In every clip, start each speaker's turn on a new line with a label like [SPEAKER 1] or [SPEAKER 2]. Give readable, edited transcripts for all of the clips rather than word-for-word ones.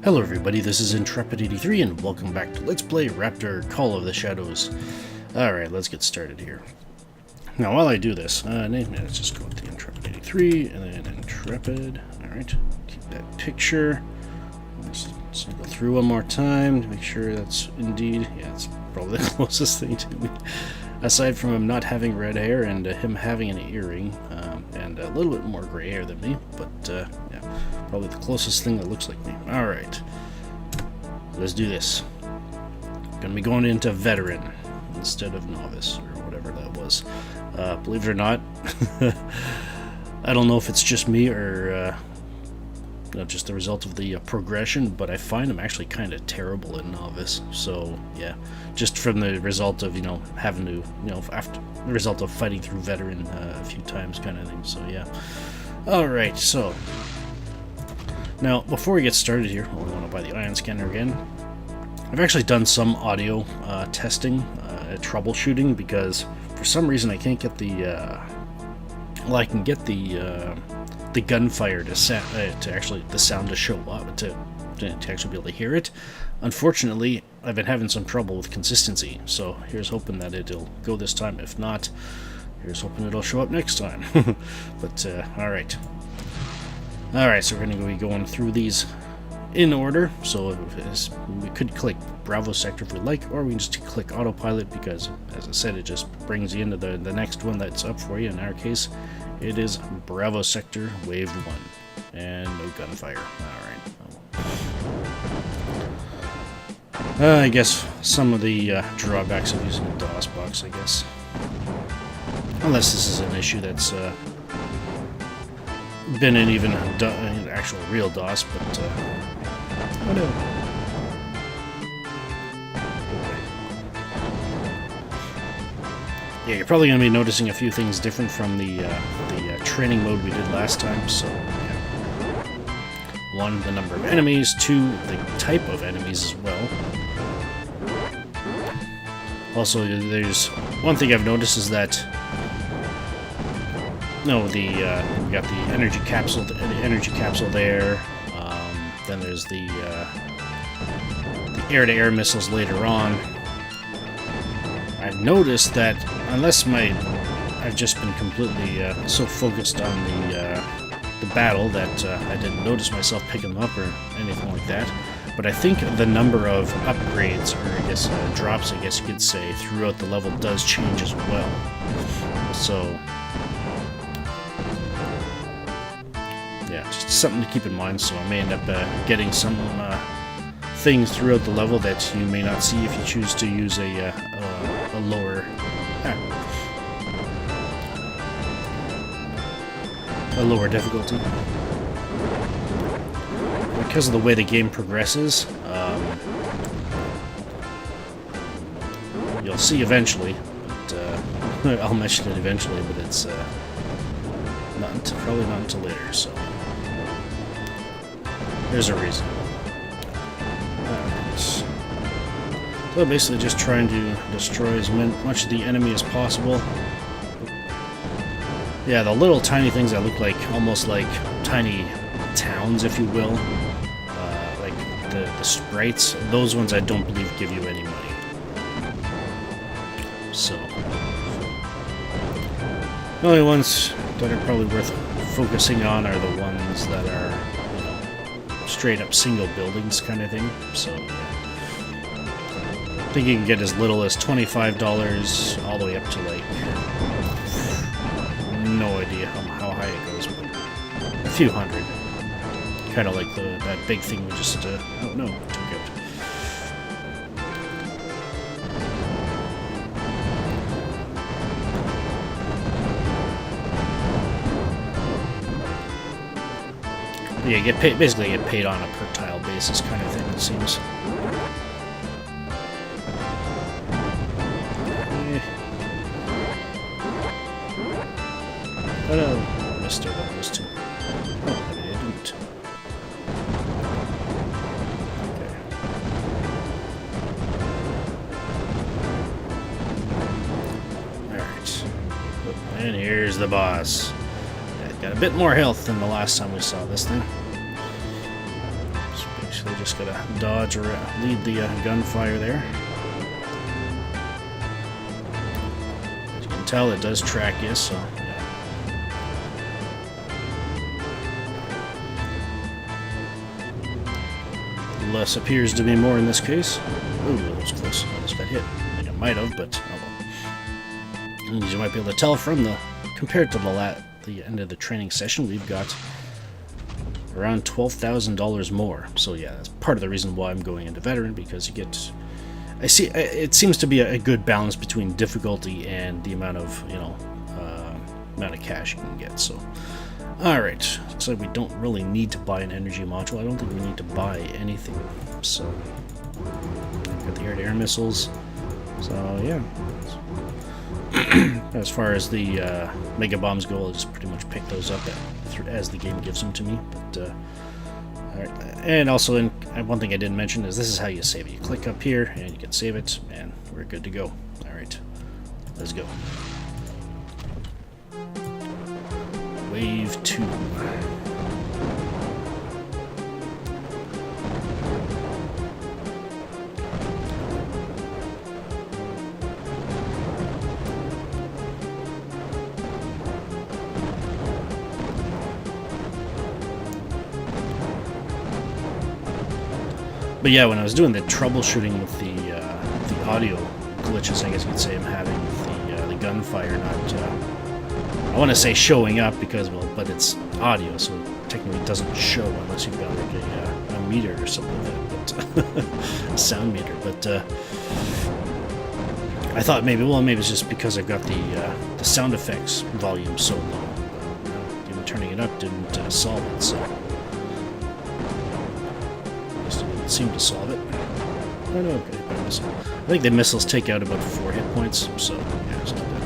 [SPEAKER 1] Hello everybody, this is Intrepid83 and welcome back to Let's Play Raptor Call of the Shadows. Alright, let's get started here. Now while I do this, let's just go with the Intrepid83 and then Intrepid. Alright, keep that picture. Let's go through one more time to make sure that's indeed, yeah, it's probably the closest thing to me. Aside from him not having red hair and him having an earring and a little bit more gray hair than me, but yeah, probably the closest thing that looks like me. Alright, let's do this. Gonna be going into veteran instead of novice, or whatever that was. Believe it or not, I don't know if it's just me or just the result of the progression, but I find I'm actually kind of terrible in novice. So yeah, just from the result of having to after the result of fighting through veteran a few times, kind of thing. So yeah. All right, so now before we get started here, I want to buy the ion scanner again. I've actually done some audio testing, troubleshooting, because for some reason I can't get the I can get the gunfire to actually the sound to show up to actually be able to hear it. Unfortunately, I've been having some trouble with consistency, so here's hoping that it'll go this time. If not, here's hoping it'll show up next time. But alright, so we're going to be going through these in order. So we could click Bravo sector if we like, or we can just click autopilot, because as I said, it just brings you into the next one that's up for you. In our case, it is Bravo sector wave 1 and no gunfire. Alright, I guess some of the drawbacks of using a DOS box, I guess, unless this is an issue that's been in even an actual real DOS, but whatever. Yeah, you're probably going to be noticing a few things different from the training mode we did last time. So, yeah. 1, the number of enemies. 2, the type of enemies as well. Also, there's one thing I've noticed is that we got the energy capsule. The energy capsule there. Then there's the air-to-air missiles later on. I've noticed that unless I've just been completely so focused on the battle that I didn't notice myself picking them up or anything like that. But I think the number of upgrades, or I guess drops, I guess you could say, throughout the level does change as well. So yeah, just something to keep in mind. So I may end up getting some things throughout the level that you may not see if you choose to use a lower difficulty. Because of the way the game progresses, you'll see eventually, but I'll mention it eventually, but it's probably not until later, so there's a reason. So basically just trying to destroy as much of the enemy as possible. Yeah, the little tiny things that look like almost like tiny towns, if you will, like the sprites, those ones I don't believe give you any money. So the only ones that are probably worth focusing on are the ones that are straight up single buildings kind of thing. So I think you can get as little as $25 all the way up to like, no idea how high it goes, but a few hundred. Kind of like that big thing we just, took out. Yeah, you basically get paid on a per tile basis kind of thing, it seems. Oh no, I missed one of those two. Oh, maybe I didn't. Okay. Alright. And here's the boss. Got a bit more health than the last time we saw this thing. Basically just gotta dodge or lead the gunfire there. As you can tell, it does track you, so yeah. Less appears to be more in this case. Ooh, that was close. I almost got hit. I think I might have, but oh well. And as you might be able to tell from compared to the end of the training session, we've got around $12,000 more. So yeah, that's part of the reason why I'm going into veteran, because you get, it seems to be a good balance between difficulty and the amount of, amount of cash you can get. So, all right, looks like we don't really need to buy an energy module. I don't think we need to buy anything. So, got the air-to-air missiles. So yeah. As far as the mega bombs go, I'll just pretty much pick those up as the game gives them to me. But all right. And also, one thing I didn't mention is this is how you save it. You click up here and you can save it, and we're good to go. All right, let's go. Wave 2. But yeah, when I was doing the troubleshooting with the audio glitches, I guess you could say I'm having with the gunfire not, I want to say showing up because, well, but it's audio, so technically it doesn't show unless you've got like a meter or something like that, but a sound meter. But I thought maybe it's just because I've got the sound effects volume so low. But, even turning it up didn't solve it, so. Seem to solve it. Oh no, okay, by missile. I think the missiles take out about 4 hit points, so yeah, just keep that.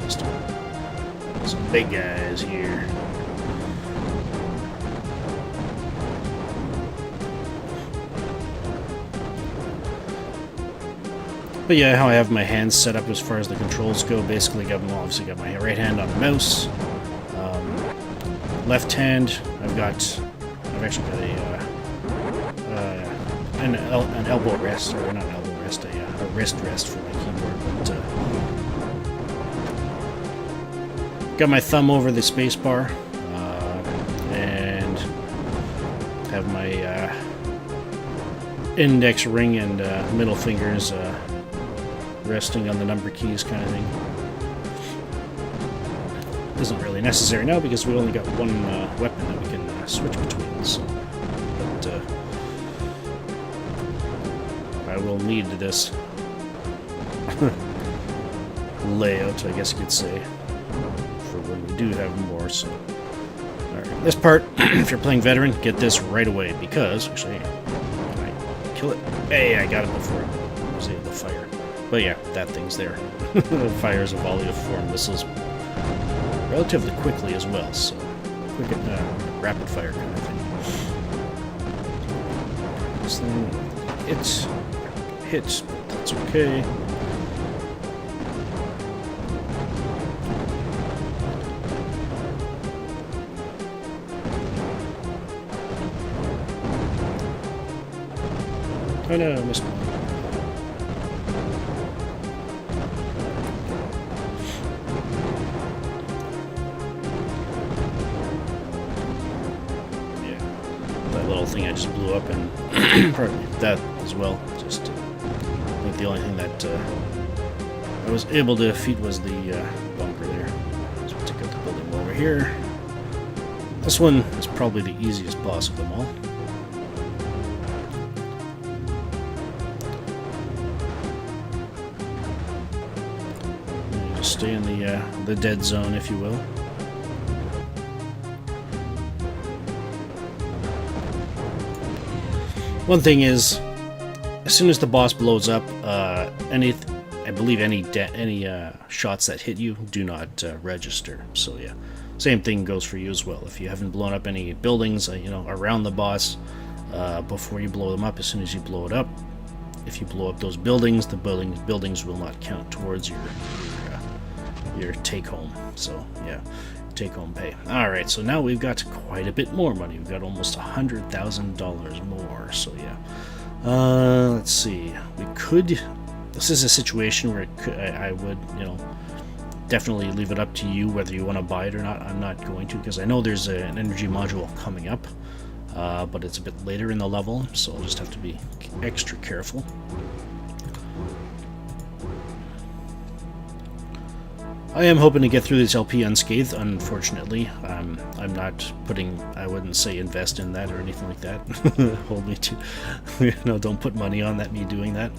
[SPEAKER 1] Missed him. Some big guys here. But yeah, how I have my hands set up as far as the controls go, basically obviously got my right hand on the mouse. Left hand, I've actually got an elbow rest, or not an elbow rest, a wrist rest for my keyboard. But got my thumb over the space bar, and have my index ring and middle fingers resting on the number keys, kind of thing. Isn't really necessary now because we only got one weapon that we can switch between. So, but I will need this layout, I guess you could say, for when we do have more. So, all right, this part, if you're playing veteran, get this right away because actually, can I kill it? Hey, I got it before I was able to fire. But yeah, that thing's there. It fires a volley of 4 missiles relatively quickly as well, so quick rapid fire kind of thing. This thing, it hits, but that's okay. Oh no, I missed one. Thing I just blew up, and pardon me, that as well. Just I think the only thing that I was able to defeat was the bunker there. So we'll take out the building over here. This one is probably the easiest boss of them all. And just stay in the dead zone, if you will. One thing is, as soon as the boss blows up, I believe any shots that hit you do not register. So yeah, same thing goes for you as well. If you haven't blown up any buildings, you know, around the boss, before you blow them up, as soon as you blow it up, if you blow up those buildings, the buildings will not count towards your take home. So yeah, take home pay. All right, so now we've got quite a bit more money. We've got almost $100,000 more. So yeah, let's see. We could. This is a situation where I would, you know, definitely leave it up to you whether you want to buy it or not. I'm not going to, because I know there's an energy module coming up, but it's a bit later in the level, so I'll just have to be extra careful. I am hoping to get through this LP unscathed. Unfortunately, I'm not putting. I wouldn't say invest in that or anything like that. Hold me to, you know, don't put money on that. Me doing that.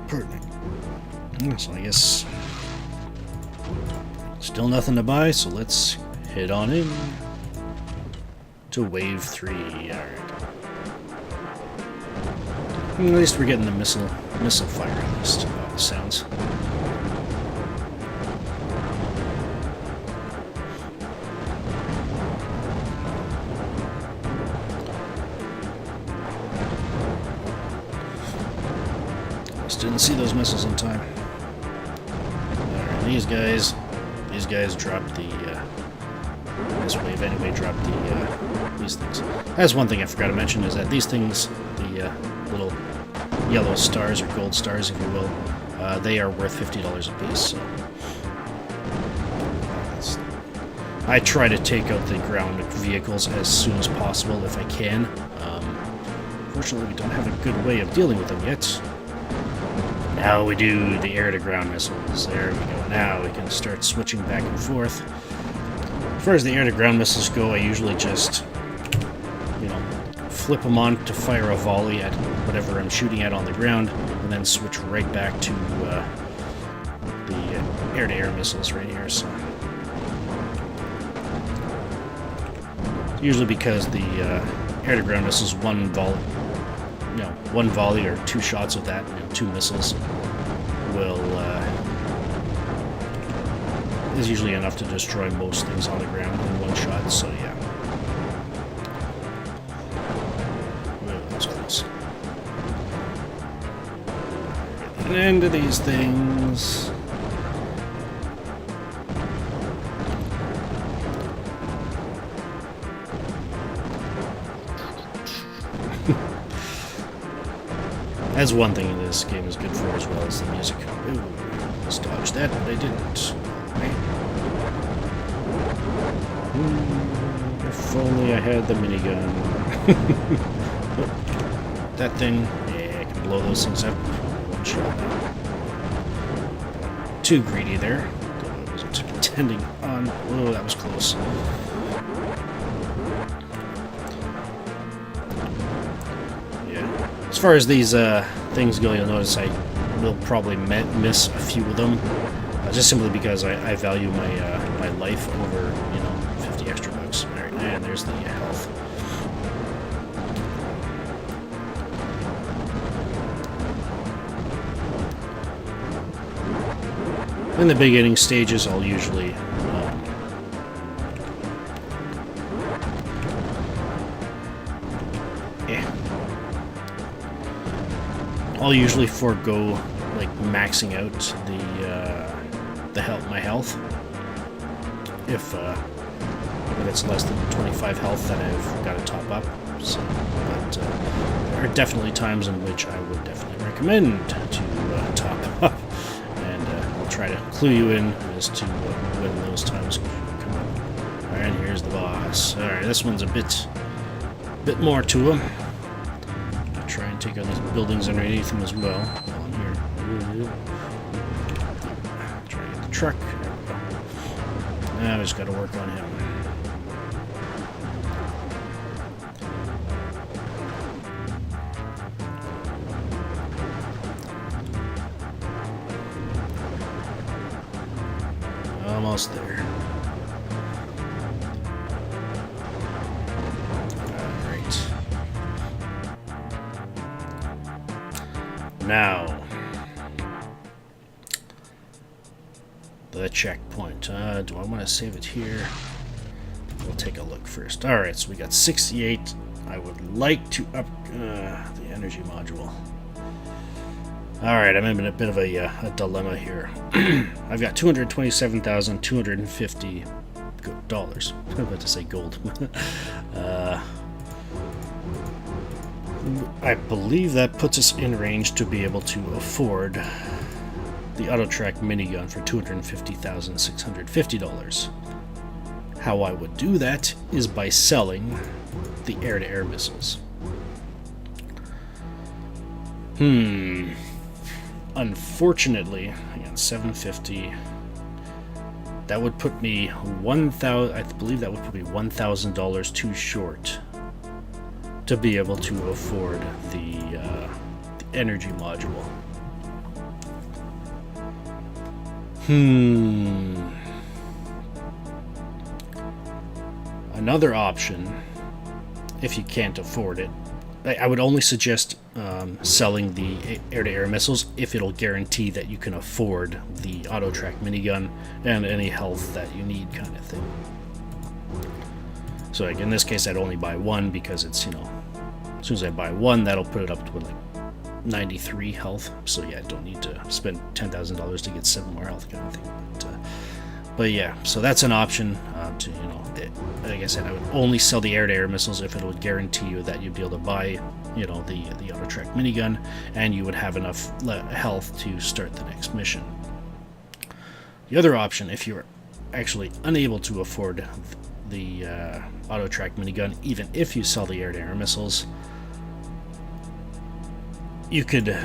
[SPEAKER 1] Pardon me. So I guess still nothing to buy. So let's head on in to Wave 3. All right. At least we're getting the missile fire. At least all the sounds. Didn't see those missiles in time. Alright, these guys dropped the, this wave anyway dropped the, these things. That's one thing I forgot to mention, is that these things, the little yellow stars, or gold stars if you will, they are worth $50 a piece, so. I try to take out the ground vehicles as soon as possible if I can. Fortunately, we don't have a good way of dealing with them yet. Now we do the air-to-ground missiles. There we go. Now we can start switching back and forth. As far as the air-to-ground missiles go, I usually just, you know, flip them on to fire a volley at whatever I'm shooting at on the ground, and then switch right back to the air-to-air missiles right here. So usually because the air-to-ground missiles, one volley or two shots of that, you know, two missiles will is usually enough to destroy most things on the ground in one shot. So yeah, that was close. Getting into these things. That's one thing this game is good for, as well as the music. Ooh, let's dodge that, but I didn't. Right. If only I had the minigun. Oh, that thing, yeah, I can blow those things up. One shot. Too greedy there. I wasn't intending on. Oh, that was close. As far as these things go, you'll notice I will probably miss a few of them, just simply because I value my life over, you know, 50 extra bucks. All right, and there's the health. In the beginning stages, I'll usually I'll usually forego like maxing out my health if it's less than 25 health that I've got to top up. So, but there are definitely times in which I would definitely recommend to top up, and I'll try to clue you in as to when those times come up. All right, here's the boss. All right, this one's a bit more to him. Try and take out these buildings underneath them as well. On here. Try to get the truck. Now we just got to work on him. Almost there. Now, the checkpoint. Do I want to save it here? We'll take a look first. Alright, so we got 68. I would like to up the energy module. Alright, I'm in a bit of a dilemma here. I've got $227,250 dollars. I'm about to say gold. I believe that puts us in range to be able to afford the AutoTrack minigun for $250,650. How I would do that is by selling the air-to-air missiles. Unfortunately, again, 750. That would put me I believe that would put me $1,000 too short to be able to afford the energy module. Another option, if you can't afford it, I would only suggest selling the air-to-air missiles if it'll guarantee that you can afford the AutoTrack minigun and any health that you need, kind of thing. So like in this case, I'd only buy one because it's, as soon as I buy one, that'll put it up to like 93 health. So yeah, I don't need to spend $10,000 to get 7 more health, kind of thing. But yeah, so that's an option. Like I said, I would only sell the air-to-air missiles if it would guarantee you that you'd be able to buy, the AutoTrack minigun, and you would have enough health to start the next mission. The other option, if you're actually unable to afford the AutoTrack minigun, even if you sell the air-to-air missiles, you could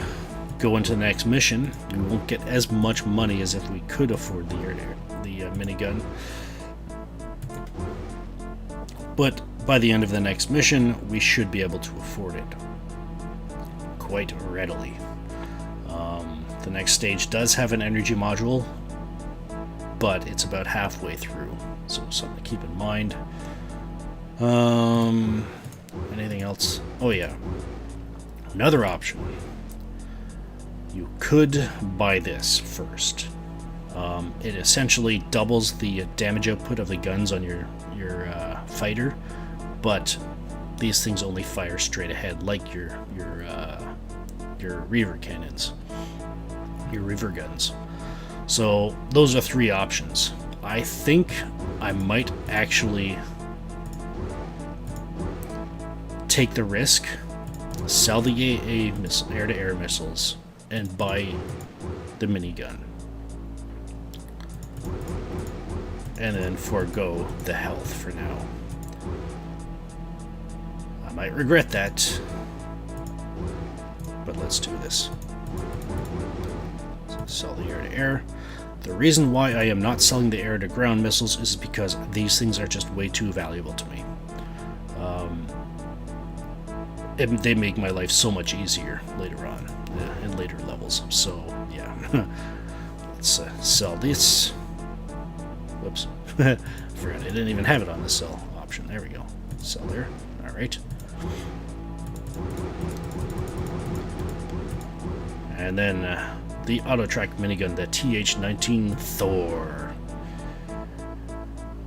[SPEAKER 1] go into the next mission. You won't get as much money as if we could afford the minigun. But by the end of the next mission, we should be able to afford it quite readily. The next stage does have an energy module, but it's about halfway through, so something to keep in mind. Anything else? Oh yeah, another option. You could buy this first. It essentially doubles the damage output of the guns on your fighter, but these things only fire straight ahead, like your reaver cannons, your reaver guns. So those are 3 options. I think I might actually take the risk, sell the air-to-air missiles, and buy the minigun, and then forego the health for now. I might regret that, but let's do this. So sell the air-to-air. The reason why I am not selling the air-to-ground missiles is because these things are just way too valuable to me. They make my life so much easier later on, in later levels. So yeah, let's sell this. Whoops, forgot I didn't even have it on the sell option. There we go. Sell there. All right. And then the AutoTrack minigun, the TH-19 Thor.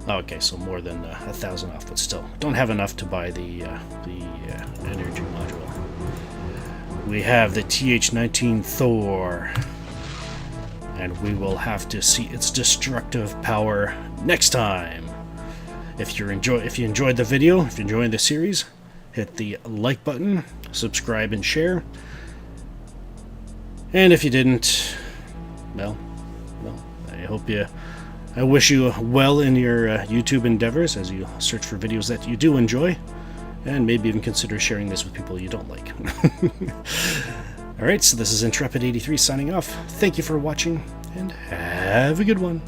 [SPEAKER 1] Okay, so more than 1,000 off, but still don't have enough to buy the energy module. We have the TH-19 Thor, and we will have to see its destructive power next time. If you enjoyed the video, if you're enjoying the series, hit the like button, subscribe and share. And if you didn't, well, I wish you well in your YouTube endeavors as you search for videos that you do enjoy, and maybe even consider sharing this with people you don't like. Alright, so this is Intrepid83 signing off. Thank you for watching, and have a good one.